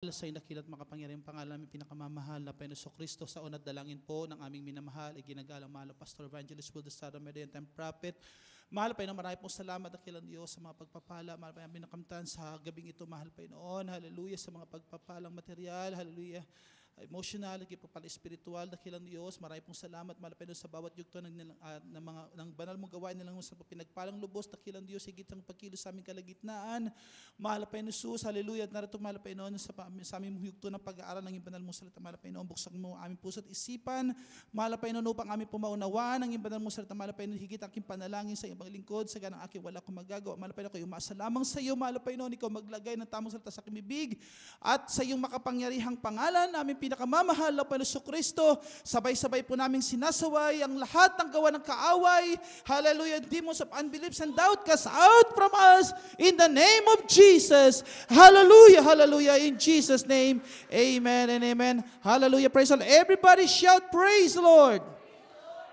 Sa inakilat makapangyarihang pangalan ng pinakamamahal na Panginoon Kristo, sa unat dalangin po ng aming minamahal ay ginagalang mahal na Pastor Evangelist Will Desado Median Time Prophet. Mahal Panginoon, marami pong salamat dakilang Diyos sa mga pagpapala. Mahal Panginoon, binakamtan sa gabing ito, mahal Panginoon. Hallelujah, sa mga pagpapalang material. Hallelujah, emotional, pagpapala spiritual, dakilang Diyos. Marami pong salamat, mahal Panginoon, sa bawat yugto ng banal mong gawain nilang sa pinagpalang lubos, dakilang Diyos, higit ang pagkilos sa aming kalagitnaan. Mahal Panginoon Jesus, hallelujah, at narito mahal Panginoon sa aming yugto ng pag-aaral ng iyong banal mong salita, mahal Panginoon, buksan mo aming puso at isipan, mahal Panginoon, upang aming pumaunawaan ng iyong banal mong salita, mahal Panginoon, higit aking panalangin sa iyong paglingkod, sa ganang aking wala akong magagawa, mahal Panginoon, kayo umasa lamang sa iyo, mahal Panginoon, ikaw maglagay ng tamang salita sa aking bibig, at sa iyong makapangyarihang pangalan, aming pinakamamahal na Panginoon Kristo, sabay-sabay po naming sinasaway ang lahat ng gawa ng kaaway, hallelujah, demons of unbelief and doubt cast out from us in the name of Jesus. Hallelujah, hallelujah, in Jesus' name, amen and amen. Hallelujah, praise the Lord. Everybody shout, praise the Lord.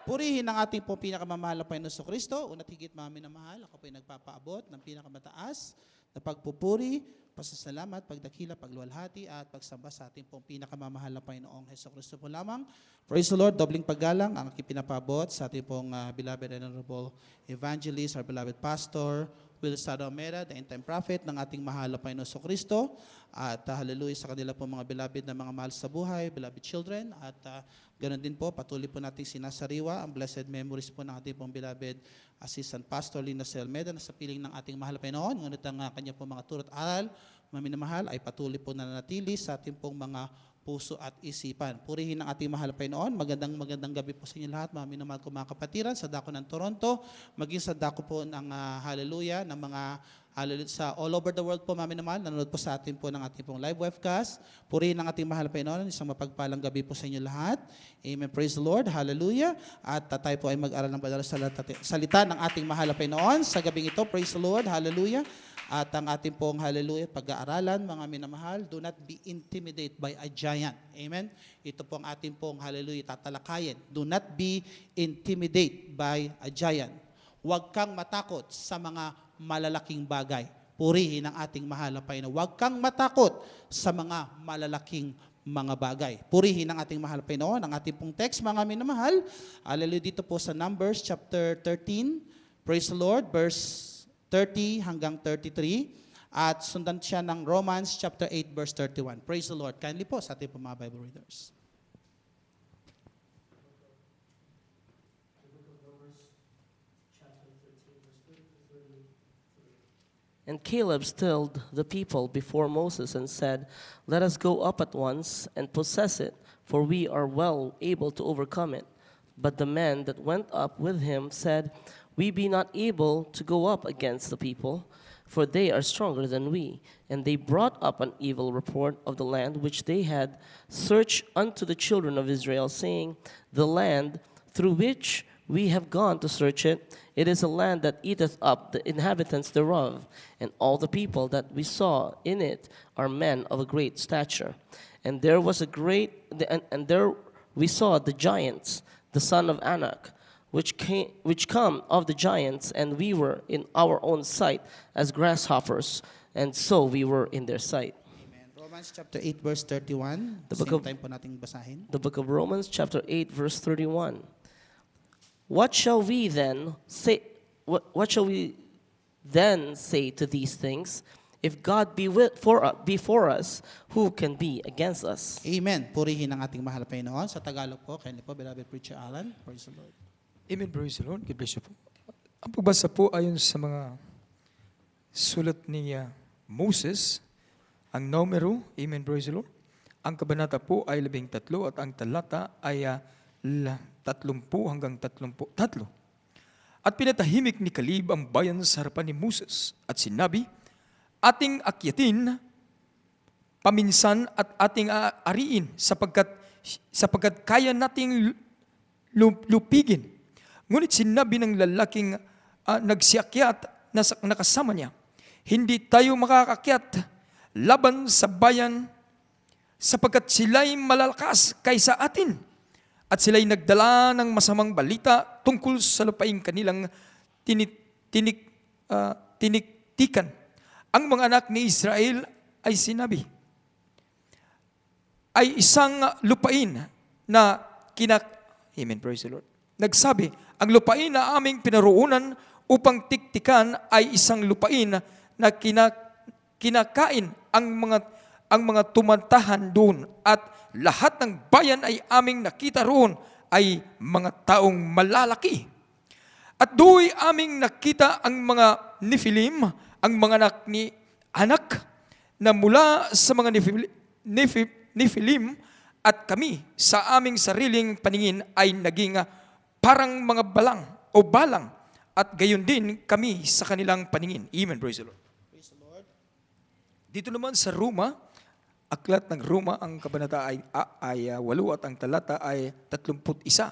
Purihin ang ating pong pinakamamahal na Panginoon Kristo. Una't higit mami na mahal, ako po'y nagpapaabot ng pinakamataas na pagpupuri, pasasalamat, pagdakila, pagluwalhati, at pagsamba sa ating pong pinakamamahal na Panginoong Jesucristo po lamang. Praise the Lord, dobling paggalang ang aking pinapabot sa ating pong beloved and honorable evangelist, our beloved pastor, Will Desado Median, the end-time prophet ng ating mahal na Panginoong Jesucristo. At hallelujah sa kanila po mga beloved na mga mahal sa buhay, beloved children. At ganoon din po, patuloy po natin sinasariwa ang blessed memories po ng ating pong beloved Assistant Pastor Lina Selmeda na sa piling ng ating mahal na Panginoon. Ngunit ang kanya po mga turot aral, maminamahal, ay patuloy po nananatili sa ating pong mga puso at isipan. Purihin ang ating mahal na Panginoon. Magandang gabi po sa inyo lahat, mga minamahal ko mga kapatiran, sa dako ng Toronto, maging sa dako po ng hallelujah, ng mga hallelujah sa all over the world po, mga minamahal, nanonood po sa atin po ng ating pong live webcast. Purihin ang ating mahal na Panginoon. Isang mapagpalang gabi po sa inyo lahat. Amen. Praise the Lord. Hallelujah. At tayo po ay mag-aral ng banal salita ng ating mahal na Panginoon sa gabing ito. Praise the Lord. Hallelujah. At ang ating pong hallelujah, pag-aaralan, mga minamahal, do not be intimidated by a giant. Amen? Ito pong ating pong hallelujah, tatalakayin. Do not be intimidated by a giant. Huwag kang matakot sa mga malalaking bagay. Purihin ang ating mahal na Panginoon. Huwag kang matakot sa mga malalaking mga bagay. Purihin ang ating mahal na Panginoon. Ang ating pong text, mga minamahal, hallelujah, dito po sa Numbers chapter 13. Praise the Lord, verse 30 hanggang 33, at sundan siya ng Romans chapter 8 verse 31. Praise the Lord. Kindly po sa ating mga Bible readers. And Caleb stilled the people before Moses and said, "Let us go up at once and possess it, for we are well able to overcome it." But the men that went up with him said, "We be not able to go up against the people, for they are stronger than we." And they brought up an evil report of the land which they had searched unto the children of Israel, saying, "The land through which we have gone to search it, it is a land that eateth up the inhabitants thereof. And all the people that we saw in it are men of a great stature. And there was a great, and there we saw the giants, the son of Anak, which come of the giants, and we were in our own sight as grasshoppers, and so we were in their sight." Amen. Romans chapter 8 verse 31. The book Same of- time po nating basahin. The book of Romans chapter 8 verse 31. What shall we then say? What shall we then say to these things? If God be before us, who can be against us? Amen. Purihin ang ating mahal na Panginoon. Sa Tagalog po, kindly po, beloved preacher Alan. Praise the Lord. Amen, praise the Lord. God bless you po. Ang pagbasa po ayon sa mga sulat ni Moses, ang numero, amen, praise the Lord. Ang kabanata po ay 13 at ang talata ay 30 hanggang 33. At pinatahimik ni Caleb ang bayan sa harapan ni Moses at sinabi, "Ating akyatin paminsan at ating ariin sapagkat kaya nating lupigin." Ngunit sinabi ng lalaking nagsiakyat na nakasama niya, "Hindi tayo makakakyat laban sa bayan sapagkat sila'y malalakas kaysa atin." At sila'y nagdala ng masamang balita tungkol sa lupaing kanilang tiniktikan. Ang mga anak ni Israel ay sinabi, ay isang lupain na Amen, praise the Lord. Nagsabi, ang lupain na aming pinaroonan upang tiktikan ay isang lupain na kinakain ang mga tumantahan doon, at lahat ng bayan ay aming nakita roon ay mga taong malalaki. At do'y aming nakita ang mga Nephilim, ang mga anak na mula sa mga Nephilim, at kami sa aming sariling paningin ay naging parang mga balang, at gayon din kami sa kanilang paningin. Amen, praise the Lord. Praise the Lord. Dito naman sa Roma, aklat ng Roma, ang kabanata ay 8 at ang talata ay 31.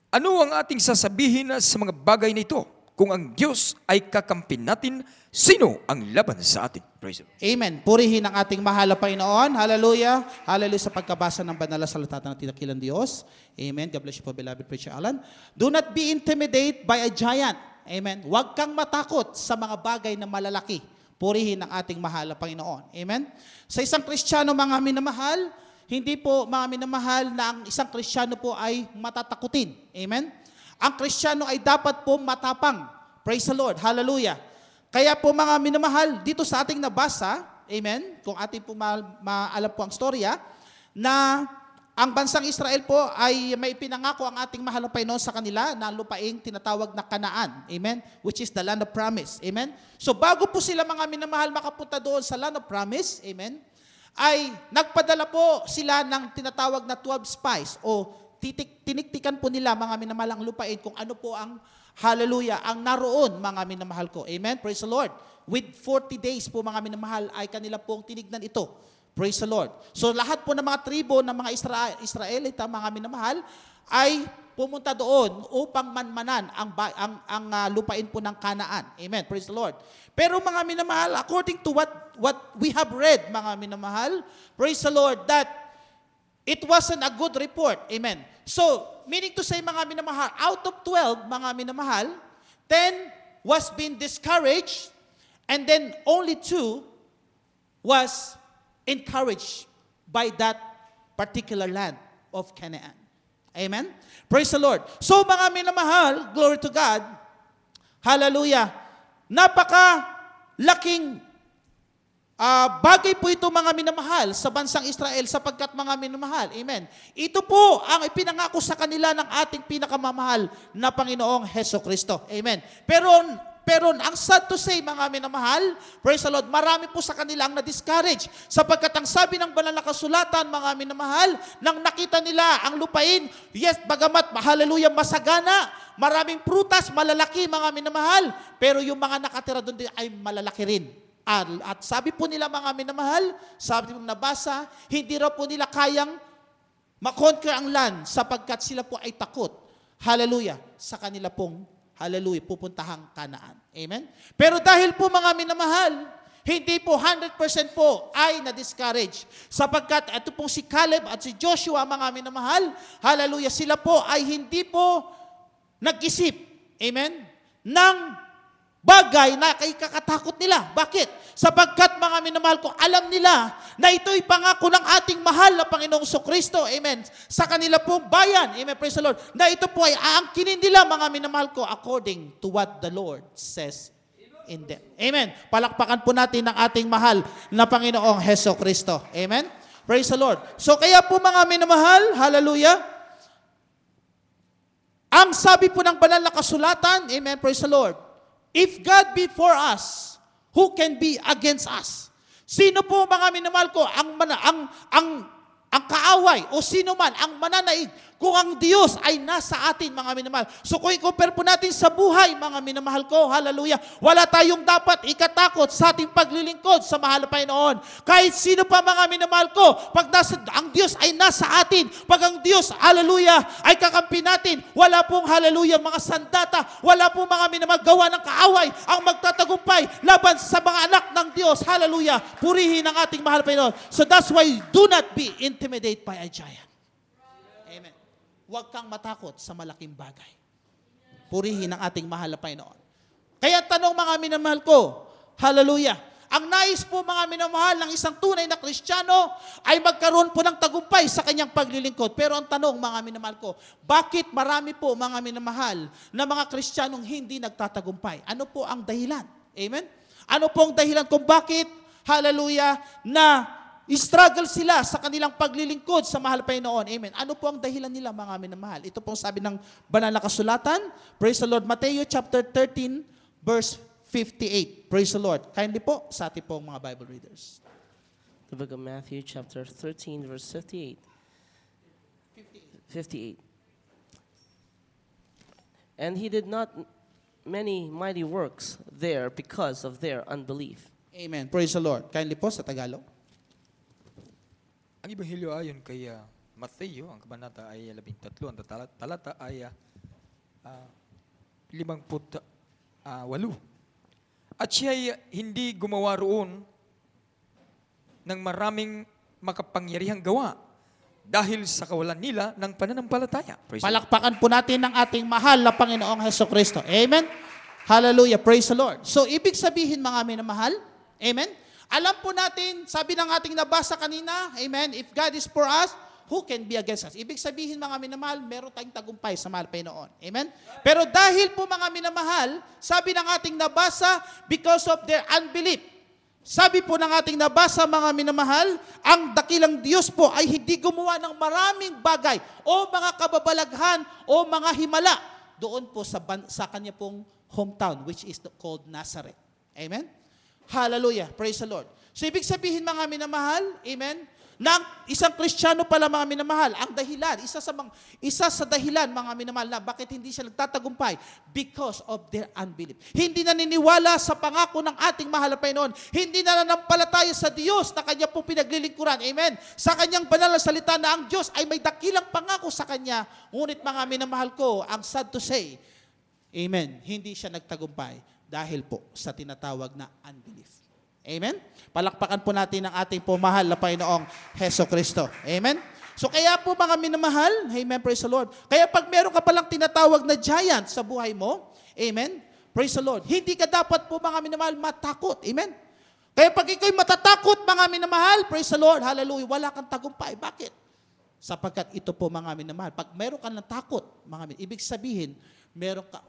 Ano ang ating sasabihin sa mga bagay na ito? Kung ang Diyos ay kakampi natin, sino ang laban sa atin? Praise the Lord. Amen. Purihin ang ating mahal na Panginoon. Hallelujah. Hallelujah sa pagkabasa ng banal na salita ng tinakilang Diyos. Amen. God bless you po, beloved Preacher Alan. Do not be intimidated by a giant. Amen. Huwag kang matakot sa mga bagay na malalaki. Purihin ang ating mahal na Panginoon. Amen. Sa isang Kristiyano, mga minamahal, hindi po mga minamahal na ang isang Kristiyano po ay matatakutin. Amen. Ang Kristiyano ay dapat po matapang. Praise the Lord. Hallelujah. Kaya po mga minamahal, dito sa ating nabasa, amen, kung ating po maalam po ang storya, na ang bansang Israel po ay may pinangako ang ating mahal na Panginoon sa kanila na lupaing tinatawag na Kanaan. Amen? Which is the land of promise. Amen? So bago po sila mga minamahal makapunta doon sa land of promise, amen, ay nagpadala po sila ng tinatawag na 12 spies o tiniktikan po nila mga minamahal ang lupain kung ano po ang hallelujah, ang naroon mga minamahal ko. Amen? Praise the Lord. With 40 days po mga minamahal ay kanila pong tinignan ito. Praise the Lord. So lahat po ng mga tribo ng mga Israelita, mga minamahal, ay pumunta doon upang manmanan ang lupain po ng Kanaan. Amen. Praise the Lord. Pero mga minamahal, according to what we have read, mga minamahal, praise the Lord, that it wasn't a good report. Amen. So, meaning to say, mga minamahal, out of 12, mga minamahal, 10 was being discouraged, and then only 2 was encouraged by that particular land of Canaan. Amen? Praise the Lord. So mga minamahal, glory to God, hallelujah, napaka-laking bagay po ito mga minamahal sa bansang Israel sapagkat mga minamahal. Amen. Ito po ang ipinangako sa kanila ng ating pinakamamahal na Panginoong Hesukristo. Amen. Pero ang sad to say, mga minamahal, praise the Lord, marami po sa kanila ang na-discourage. Sapagkat ang sabi ng banal na kasulatan, mga minamahal, nang nakita nila ang lupain, yes, bagamat, hallelujah, masagana, maraming prutas, malalaki, mga minamahal, pero yung mga nakatira doon din ay malalaki rin. At sabi po nila, mga minamahal, sabi mong nabasa, hindi raw po nila kayang makonquer ang land sapagkat sila po ay takot. Hallelujah, sa kanila pong hallelujah, pupuntahang Kanaan. Amen? Pero dahil po mga minamahal, hindi po 100% po ay na-discourage. Sapagkat ito pong si Caleb at si Joshua, mga minamahal, hallelujah, sila po ay hindi po nag-isip, amen, ng bagay na kakatakot nila. Bakit? Sapagkat mga minamahal ko, alam nila na ito'y pangako ng ating mahal na Panginoong Kristo, amen, sa kanila pong bayan, amen, praise the Lord, na ito po ay aangkinin nila, mga minamahal ko, according to what the Lord says in them. Amen. Palakpakan po natin ng ating mahal na Panginoong Kristo. Amen. Praise the Lord. So kaya po mga minamahal, hallelujah, ang sabi po ng banal na kasulatan, amen, praise the Lord, if God be for us, who can be against us? Sino po mga minamahal ko ang kaaway o sino man ang mananaig kung ang Diyos ay nasa atin, mga minamahal. So kung i-compare po natin sa buhay, mga minamahal ko, hallelujah, wala tayong dapat ikatakot sa ating paglilingkod sa mahal na Panginoon. Kahit sino pa, mga minamahal ko, pag ang Diyos ay nasa atin, pag ang Diyos, hallelujah, ay kakampi natin, wala pong, hallelujah, mga sandata, wala pong mga minamahal gawa ng kaaway ang magtatagumpay laban sa mga anak ng Diyos. Hallelujah. Purihin ang ating mahal na Panginoon. So that's why do not be intimidated by a giant. Amen. Huwag kang matakot sa malaking bagay. Purihin ang ating mahal na Panginoon. Kaya tanong, mga minamahal ko, hallelujah, Ang nais po mga minamahal ng isang tunay na Kristiyano ay magkaroon po ng tagumpay sa kanyang paglilingkod. Pero ang tanong mga minamahal ko, bakit marami po mga minamahal na mga Kristiyanong hindi nagtatagumpay? Ano po ang dahilan? Amen? Ano po ang dahilan kung bakit, hallelujah, na struggle sila sa kanilang paglilingkod sa mahal Panginoon? Amen. Ano po ang dahilan nila mga minamahal? Ito pong sabi ng banal na kasulatan. Praise the Lord. Mateo chapter 13 verse 58. Praise the Lord. Kindly po sa ating pong mga Bible readers. The book of Matthew, chapter 13, verse 58. 58. And he did not many mighty works there because of their unbelief. Amen. Praise the Lord. Kindly po sa Tagalog. Ang Ebanghelyo ayon kay Mateo, ang kabanata ay 13, ang talata ay 58. At siya ay hindi gumawa roon ng maraming makapangyarihang gawa dahil sa kawalan nila ng pananampalataya. Praise the Lord. Palakpakan po natin ng ating mahal na Panginoong Hesukristo. Amen? Hallelujah. Praise the Lord. So, ibig sabihin mga minamahal, amen? Alam po natin, sabi ng ating nabasa kanina, amen, if God is for us, who can be against us? Ibig sabihin mga minamahal, meron tayong tagumpay sa mahal Panginoon. Amen? Pero dahil po mga minamahal, sabi ng ating nabasa, because of their unbelief, sabi po ng ating nabasa mga minamahal, ang dakilang Diyos po ay hindi gumawa ng maraming bagay o mga kababalaghan o mga himala doon po sa kanya pong hometown, which is called Nazareth. Amen? Hallelujah. Praise the Lord. So, ibig sabihin mga minamahal, amen, ng isang Kristiyano pala mga minamahal, ang dahilan, isa sa dahilan mga minamahal na bakit hindi siya nagtatagumpay, because of their unbelief. Hindi naniniwala sa pangako ng ating mahal na Panginoon. Hindi nananampalataya sa Diyos na kanya pong pinaglilingkuran. Amen. Sa kanyang banal na salita na ang Diyos ay may dakilang pangako sa kanya. Ngunit mga minamahal ko, ang sad to say, amen, hindi siya nagtagumpay dahil po sa tinatawag na unbelief. Amen? Palakpakan po natin ang ating pumahal na Panginoong Hesukristo. Amen? So kaya po mga minamahal, amen, praise the Lord. Kaya pag meron ka palang tinatawag na giant sa buhay mo, amen, praise the Lord, hindi ka dapat po mga minamahal matakot. Amen? Kaya pag ikaw'y matatakot mga minamahal, praise the Lord, hallelujah, wala kang tagumpay. Bakit? Sapagkat ito po mga minamahal, pag meron ka ng takot, ibig sabihin,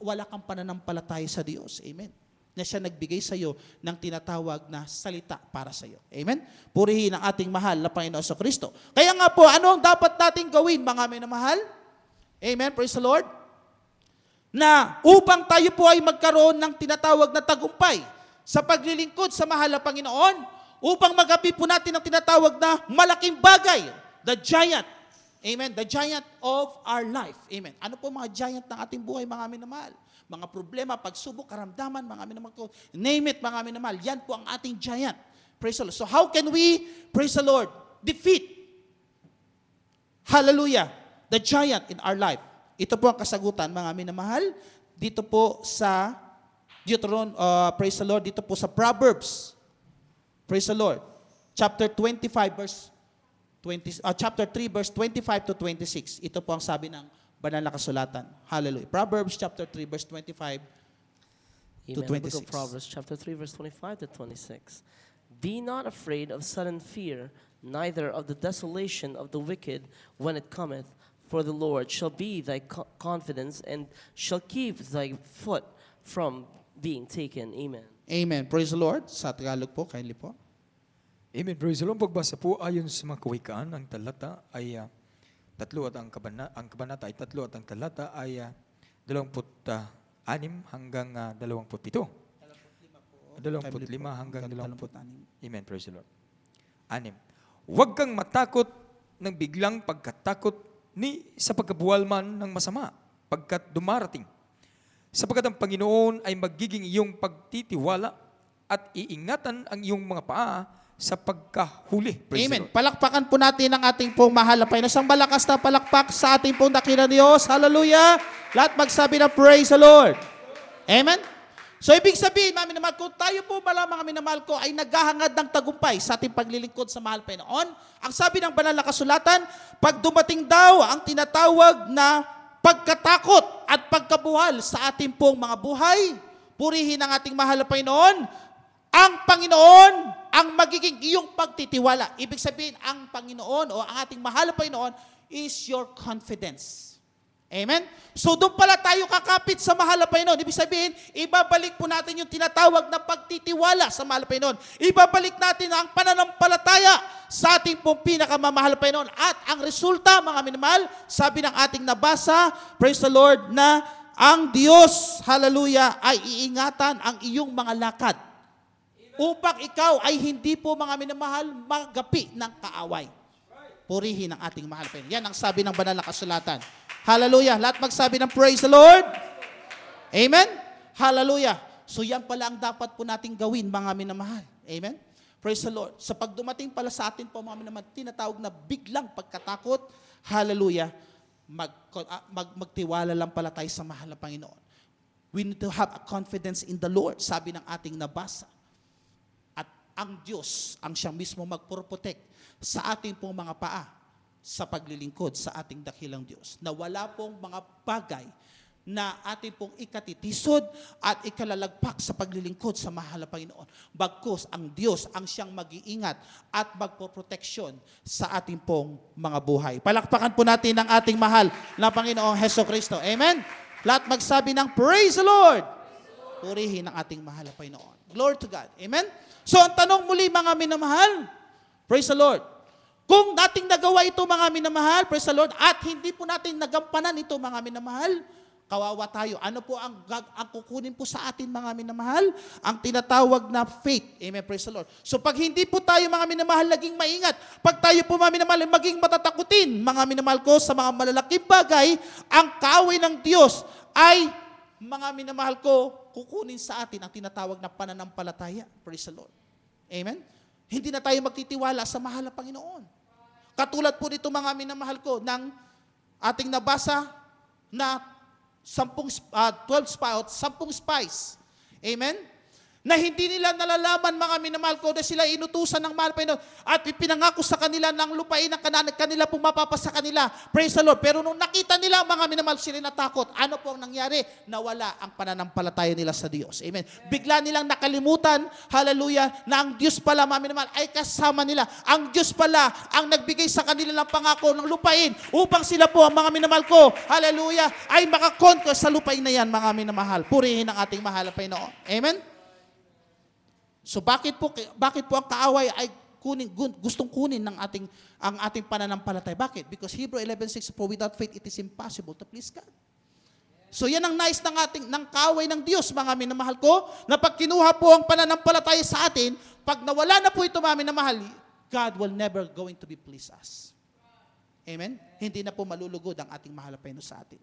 wala kang pananampalataya sa Diyos. Amen? Na siya nagbigay sa iyo ng tinatawag na salita para sa iyo. Amen? Purihin ang ating mahal na Panginoon sa Kristo. Kaya nga po, ano ang dapat nating gawin, mga minamahal? Amen? Praise the Lord. Na upang tayo po ay magkaroon ng tinatawag na tagumpay sa paglilingkod sa mahal na Panginoon, upang magapi po natin ang tinatawag na malaking bagay, the giant. Amen? The giant of our life. Amen. Ano po mga giant ng ating buhay, mga minamahal? Mga problema, pagsubok, karamdaman, mga minamahal ko. Name it, mga minamahal. Yan po ang ating giant. Praise the Lord. So how can we, praise the Lord, defeat, hallelujah, the giant in our life? Ito po ang kasagutan, mga minamahal. Dito po sa praise the Lord, dito po sa Proverbs. Praise the Lord. Chapter 25, chapter 3, verse 25 to 26. Ito po ang sabi ng banal na kasulatan. Hallelujah. Proverbs chapter 3, verse 25 to Amen. The book 26. of Proverbs, chapter 3, verse 25 to 26. Be not afraid of sudden fear, neither of the desolation of the wicked when it cometh, for the Lord shall be thy confidence, and shall keep thy foot from being taken. Amen. Amen. Praise the Lord. Sa Tagalog po, kindly po. Amen. Praise the Lord. Pagbasa po ayon sa mga kawikaan, ang talata ay 3 at ang kabanata ay 3 at ang talata ay 26 hanggang 27. 25 hanggang 20. Amen. Praise the Lord. 6. Huwag kang matakot ng biglang pagkatakot sa pagkabuwal man ng masama, pagkat dumarating. Sapagkat ang Panginoon ay magiging iyong pagtitiwala at iingatan ang iyong mga paa sa pagkahuli. Praise Amen. the Lord. Palakpakan po natin ang ating pong mahal na Panginoon. Isang malakas na palakpak sa ating pong dakilang Diyos. Hallelujah. Lahat magsabi na praise the Lord. Amen. So ibig sabihin, mga minamahal ko, tayo po mga minamahal ko ay naghahangad ng tagumpay sa ating paglilingkod sa mahal Panginoon. Ang sabi ng banal na kasulatan, pag dumating daw ang tinatawag na pagkatakot at pagkabuhal sa ating pong mga buhay, purihin ang ating mahal na Panginoon, ang Panginoon ang magiging iyong pagtitiwala. Ibig sabihin, ang Panginoon o ang ating mahal na Panginoon is your confidence. Amen? So doon pala tayo kakapit sa mahal na Panginoon. Ibig sabihin, ibabalik po natin yung tinatawag na pagtitiwala sa mahal na Panginoon. Ibabalik natin ang pananampalataya sa ating pong pinakamamahal na Panginoon. At ang resulta, mga minamahal, sabi ng ating nabasa, praise the Lord, na ang Diyos, hallelujah, ay iingatan ang iyong mga lakad upang ikaw ay hindi po, mga minamahal, magapi ng kaaway. Purihin ang ating mahal na Panginoon. Yan ang sabi ng banal na kasulatan. Hallelujah. Lahat magsabi ng praise the Lord. Amen? Hallelujah. So yan pala ang dapat po nating gawin, mga minamahal. Amen? Praise the Lord. Sa pagdumating pala sa atin po, mga minamahal, tinatawag na biglang pagkatakot, hallelujah, magtiwala lang pala tayo sa mahal na Panginoon. We need to have a confidence in the Lord, sabi ng ating nabasa. At ang Diyos, ang siyang mismo magpro-protect sa ating pong mga paa, sa paglilingkod sa ating dakilang Diyos. Na wala pong mga bagay na ating pong ikatitisod at ikalalagpak sa paglilingkod sa mahal na Panginoon. Bagkus ang Diyos ang siyang mag-iingat at magpoproteksyon sa ating pong mga buhay. Palakpakan po natin ang ating mahal na Panginoong Hesukristo. Amen? Lahat magsabi ng praise the Lord. Purihin ang ating mahal na Panginoon. Glory to God. Amen? So ang tanong muli, mga minamahal, praise the Lord. Kung nating nagawa ito, mga minamahal, praise the Lord, at hindi po natin nagampanan ito, mga minamahal, kawawa tayo. Ano po ang kukunin po sa atin, mga minamahal? Ang tinatawag na faith. Amen, praise the Lord. So pag hindi po tayo, mga minamahal, naging maingat, pag tayo po, mga minamahal, maging matatakutin, mga minamahal ko, sa mga malalaking bagay, ang kaaway ng Diyos ay, mga minamahal ko, kukunin sa atin ang tinatawag na pananampalataya. Praise the Lord. Amen? Hindi na tayo magtitiwala sa mahal na Panginoon. Katulad po dito, mga minamahal ko, ng ating nabasa na 10 spies. Amen? Na hindi nila nalalaman, mga minamahal ko, na sila inutusan ng mahal Panginoon at ipinangako sa kanila ng lupain ng kanila pong mapapasa kanila. Praise the Lord. Pero nung nakita nila, mga minamahal, sila natakot. Ano po ang nangyari? Nawala ang pananampalataya nila sa Diyos. Amen. Bigla nilang nakalimutan, hallelujah, na ang Diyos pala, mga minamahal, ay kasama nila. Ang Diyos pala ang nagbigay sa kanila ng pangako ng lupain upang sila po, ang mga minamahal ko, hallelujah, ay makakonquer sa lupain na yan, mga minamahal. Purihin ang ating mahal na Panginoon. Amen. So bakit po ang kaaway ay gustong kunin ng ang ating pananampalataya? Bakit? Because Hebrew 11:6, for without faith it is impossible to please God. So yan ang nais ng kaaway ng Diyos, mga minamahal ko, na pag kinuha po ang pananampalataya sa atin, pag nawala na po ito, mga minamahal, God will never going to be please us. Amen? Hindi na po malulugod ang ating mahal na Panginoon sa atin.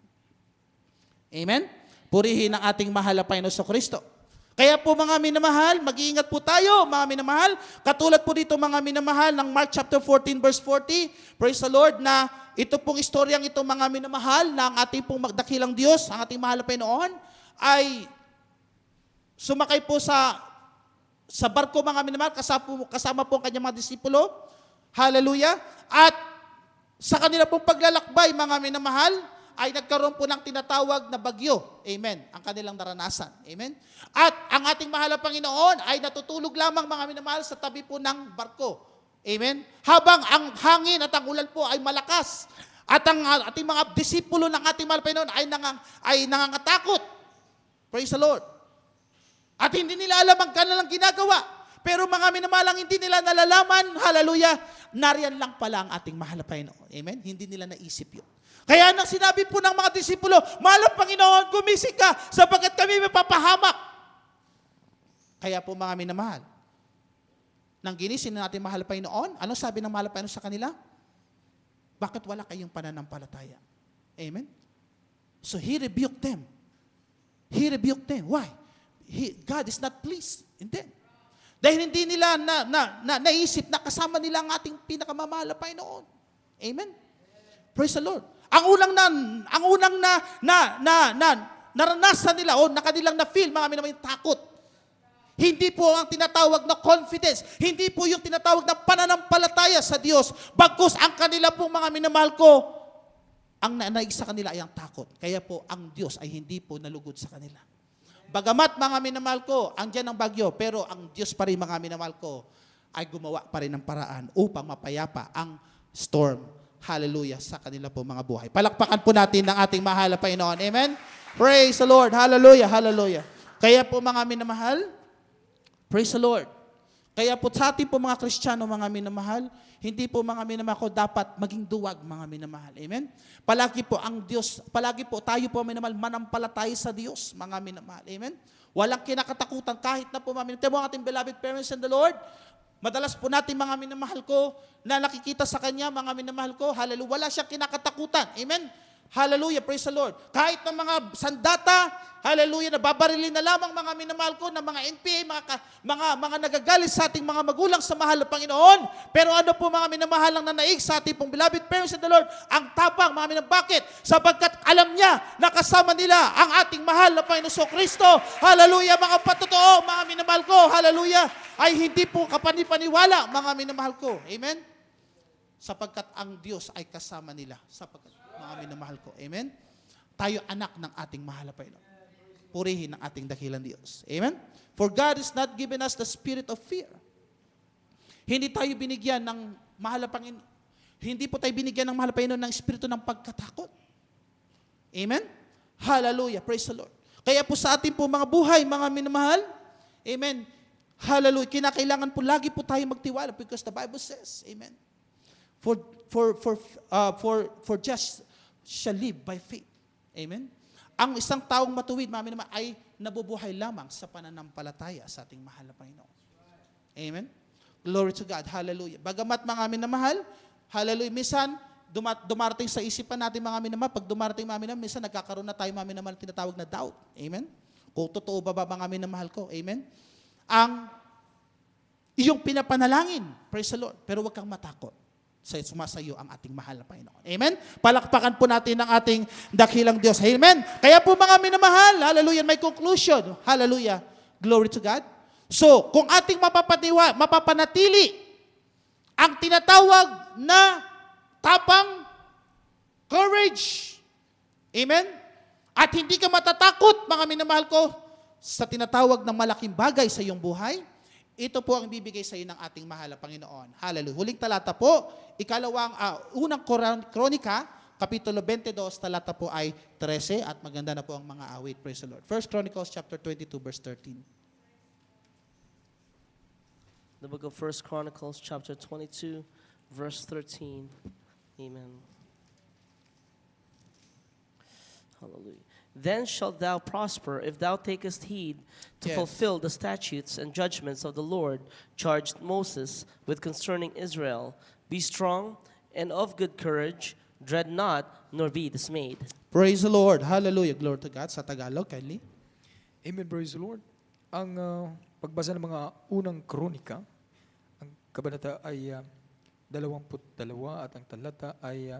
Amen? Purihin ang ating mahal na Panginoon sa Kristo. Kaya po, mga minamahal, mag-iingat po tayo, mga minamahal. Katulad po dito, mga minamahal, ng Mark chapter 14 verse 40, praise the Lord, na ito pong istoryang ito, mga minamahal, na ang ating pong magdakilang Diyos, ang ating mahal na Panginoon, ay sumakay po sa barko, mga minamahal, kasama po ang kanyang mga disipulo. Hallelujah. At sa kanila pong paglalakbay, mga minamahal, ay nagkaroon po ng tinatawag na bagyo. Amen. Ang kanilang naranasan. Amen. At ang ating mahal na Panginoon ay natutulog lamang, mga minamahal, sa tabi po ng barko. Amen. Habang ang hangin at ang ulan po ay malakas. At ang ating mga disipulo ng ating mahal na Panginoon ay nangangatakot. Praise the Lord. At hindi nila alam ang kanilang ginagawa. Pero mga minamalang hindi nila nalalaman, hallelujah, nariyan lang pala ang ating mahal na Panginoon. Amen. Hindi nila naisip yun. Kaya nang sinabi po ng mga disipulo, mahal na Panginoon, gumising ka sapagkat kami mapapahamak. Kaya po, mga minamahal, nang ginising na natin mahal na Panginoon, ano sabi ng mahal na Panginoon sa kanila? Bakit wala kayong pananampalataya? Amen? So he rebuked them. He rebuked them. Why? God is not pleased in them. Dahil hindi nila naisip na kasama nila ang ating pinakamamahal na Panginoon. Amen? Praise the Lord. Ang unang naranasan nila o nakanilang na-feel, mga minamahal, takot. Hindi po ang tinatawag na confidence. Hindi po yung tinatawag na pananampalataya sa Diyos. Bagkus ang kanila pong, mga minamahal ko, ang nanaig sa kanila ay ang takot. Kaya po ang Diyos ay hindi po nalugod sa kanila. Bagamat mga minamahal ko, andyan ang bagyo, pero ang Diyos pa rin mga minamahal ko, ay gumawa pa rin ng paraan upang mapayapa ang storm. Hallelujah sa kanila po mga buhay. Palakpakan po natin ng ating mahal na Panginoon. Amen? Praise the Lord. Hallelujah, hallelujah. Kaya po mga minamahal, praise the Lord. Kaya po sa ating po mga Kristiyano, mga minamahal, hindi po mga minamahal ko dapat maging duwag mga minamahal. Amen? Palagi po ang Diyos, palagi po tayo po minamahal, manampalataya sa Diyos, mga minamahal. Amen? Walang kinakatakutan kahit na po mga minamahal. Temo ang ating beloved parents in the Lord. Madalas po natin mga minamahal ko na nakikita sa Kanya, mga minamahal ko, hallelujah, wala siyang kinakatakutan. Amen? Hallelujah, praise the Lord. Kahit ng mga sandata, hallelujah, nababarilin na lamang mga minamahal ko ng mga NPA, mga nagagalit sa ating mga magulang sa mahal na Panginoon. Pero ano po mga minamahal ang nanaig sa ating pong beloved parents in the Lord? Ang tapang, mga minamahal. Bakit? Sapagkat alam niya na kasama nila ang ating mahal na Panginoon Kristo. Hallelujah, mga patotoo, mga minamahal ko, hallelujah, ay hindi po kapanipaniwala, mga minamahal ko. Amen? Sapagkat ang Diyos ay kasama nila. Sapagkat mga minamahal ko. Amen? Tayo anak ng ating mahal na Panginoon. Purihin ang ating dakilang Diyos. Amen? For God is not given us the spirit of fear. Hindi tayo binigyan ng mahal na Panginoon. Hindi po tayo binigyan ng mahal na Panginoon ng espiritu ng pagkatakot. Amen? Hallelujah. Praise the Lord. Kaya po sa ating po mga buhay, mga minamahal, amen, hallelujah, kinakailangan po lagi po tayo magtiwala because the Bible says, amen, for just shall live by faith. Amen? Ang isang taong matuwid, mga minamahal, ay nabubuhay lamang sa pananampalataya sa ating mahal na Panginoon. Amen? Glory to God. Hallelujah. Bagamat mga minamahal, hallelujah, minsan, dumarating sa isipan natin mga minamahal, pag dumarating mga minamahal, minsan nagkakaroon na tayo mga minamahal, tinatawag na doubt. Amen? Kung totoo ba mga minamahal ko? Amen? Ang iyong pinapanalangin, praise the Lord, pero huwag kang matakot sa sumasayo ang ating mahal na Panginoon. Amen? Palakpakan po natin ang ating dakilang Diyos. Amen? Kaya po mga minamahal, hallelujah, may conclusion. Hallelujah. Glory to God. So, kung ating mapapanatili ang tinatawag na tapang, courage, amen? At hindi ka matatakot, mga minamahal ko, sa tinatawag ng malaking bagay sa iyong buhay, ito po ang bibigay sa iyo ng ating mahal na Panginoon. Hallelujah. Huling talata po, unang Kronika, Kapitulo 22, talata po ay 13 at maganda na po ang mga awit. Praise the Lord. 1 Chronicles chapter 22, verse 13. The book of 1 Chronicles chapter 22, verse 13. Amen. Hallelujah. Then shalt thou prosper if thou takest heed to Yes. fulfill the statutes and judgments of the Lord charged Moses with concerning Israel. Be strong and of good courage, dread not, nor be dismayed. Praise the Lord. Hallelujah. Glory to God. Sa Tagalog, kindly. Amen, praise the Lord. Ang pagbasa ng mga unang kronika, ang kabanata ay 22 at ang talata ay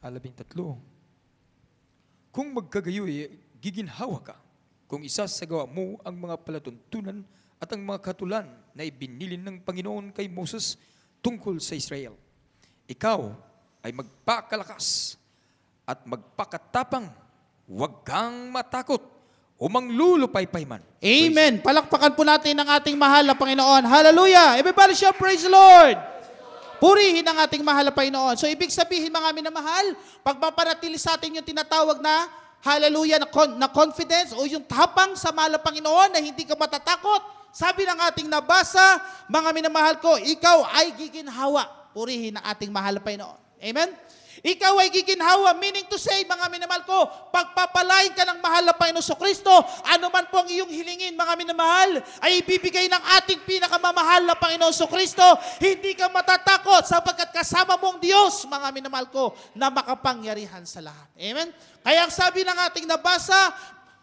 13. Kung magkagayoy, giginhawa ka kung isasagawa mo ang mga palatuntunan at ang mga katulan na ibinilin ng Panginoon kay Moses tungkol sa Israel. Ikaw ay magpakalakas at magpakatapang, huwag kang matakot o manglulupaypay man. Amen. Palakpakan po natin ang ating mahal na Panginoon. Hallelujah. Everybody shout, praise the Lord. Purihin ang ating mahal na Panginoon. So, ibig sabihin mga minamahal, pagpapanatili sa atin yung tinatawag na, hallelujah, na confidence o yung tapang sa mahal na Panginoon na hindi ka matatakot. Sabi ng ating nabasa, mga minamahal ko, ikaw ay giginhawa. Purihin ang ating mahal na Panginoon. Amen? Ikaw ay giginhawa, meaning to say, mga minamahal ko, pagpapalain ka ng mahal na Panginoon sa Kristo, ano man po ang iyong hilingin, mga minamahal, ay ibibigay ng ating pinakamamahal na Panginoon sa Kristo. Hindi ka matatakot sapagkat kasama mo ang Diyos, mga minamahal ko, na makapangyarihan sa lahat. Amen? Kaya ang sabi ng ating nabasa,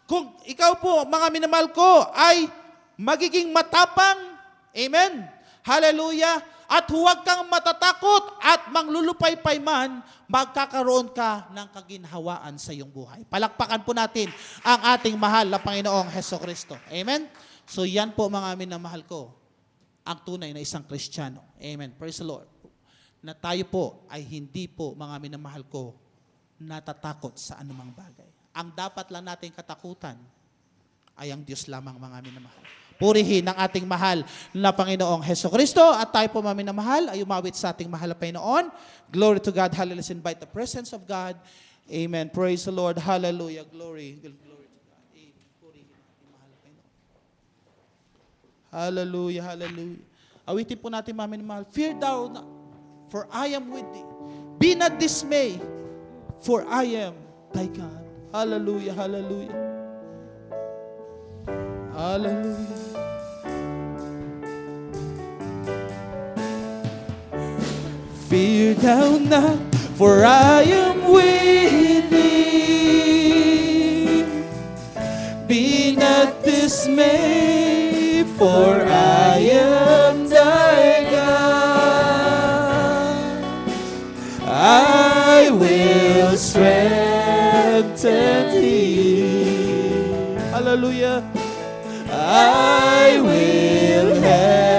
kung ikaw po, mga minamahal ko, ay magiging matapang, amen? Hallelujah! At huwag kang matatakot at manglulupaypay man, magkakaroon ka ng kaginhawaan sa iyong buhay. Palakpakan po natin ang ating mahal na Panginoong Hesukristo. Amen? So yan po mga minamahal ko, ang tunay na isang Kristiyano. Amen. Praise the Lord. Na tayo po ay hindi po mga minamahal ko natatakot sa anumang bagay. Ang dapat lang natin katakutan ay ang Diyos lamang, mga minamahal. Purihin ang ating mahal na Panginoong Hesukristo at tayo po, mga minamahal, ay umawit sa ating mahal na Panginoon. Glory to God. Hallelujah. Let's invite the presence of God. Amen. Praise the Lord. Hallelujah. Glory. Glory to God. Purihin ang ating mahal na Panginoon. Hallelujah. Hallelujah. Awitin po natin, mga minamahal. Fear thou not, for I am with thee. Be not dismayed, for I am thy God. Hallelujah. Hallelujah. Hallelujah. Fear thou not, for I am with thee. Be not dismayed, for I am thy God. I will strengthen thee. Hallelujah. I will help